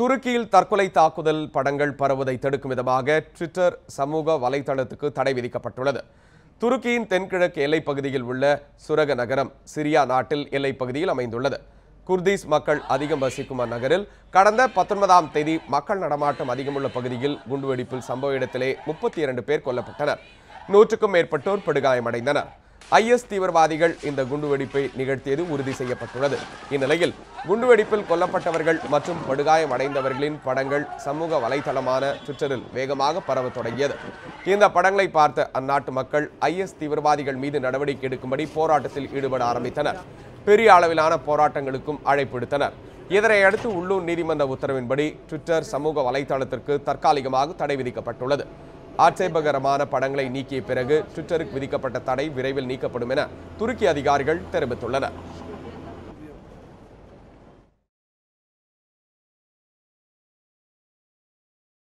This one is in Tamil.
துருக்கியில் தற்கொலை தாக்குதல் படங்கள் பரவுவதை தடுக்கும் விதமாக ட்விட்டர் சமூக வலைதளத்துக்கு தடை விதிக்கப்பட்டுள்ளது. துருக்கியின் தென்கிழக்கு எல்லைப் பகுதியில் உள்ள சுரக நகரம் சிரியா நாட்டில் எல்லைப் பகுதியில் அமைந்துள்ளது. குர்திஸ் மக்கள் அதிகம் வசிக்கும் அந்நகரில் கடந்த 19ஆம் தேதி மக்கள் நடமாட்டம் அதிகமுள்ள பகுதியில் குண்டுவெடிப்பில் சம்பவ இடத்திலே 32 பேர் கொல்லப்பட்டனர். 100க்கும் மேற்பட்டோர் படுகாயமடைந்தனர். IS தீவிரவாதிகள் இந்த குண்டுவெடிப்பை நிகழ்த்தியது உறுதி செய்யப்பட்டுள்ளது. இந்நிலையில் குண்டுவெடிப்பில் கொல்லப்பட்டவர்கள் மற்றும் படுகாயமடைந்தவர்களின் படங்கள் சமூக வலைதளமான ட்விட்டரில் வேகமாக பரவத் தொடங்கியது. இந்த படங்களை பார்த்த அந்நாட்டு மக்கள் IS தீவிரவாதிகள் மீது நடவடிக்கை எடுக்கும்படி போராட்டத்தில் ஈடுபட ஆரம்பித்தனர். பெரிய அளவிலான போராட்டங்களுக்கும் அழைப்பு விடுத்தனர். இதனையடுத்து உள்ளூர் நீதிமன்ற உத்தரவின்படி ட்விட்டர் சமூக வலைதளத்திற்கு தற்காலிகமாக தடை விதிக்கப்பட்டுள்ளது. ஆட்சேபகரமான படங்களை நீக்கிய பிறகு ட்விட்டருக்கு விதிக்கப்பட்ட தடை விரைவில் நீக்கப்படும் என துருக்கி அதிகாரிகள் தெரிவித்துள்ளனர்.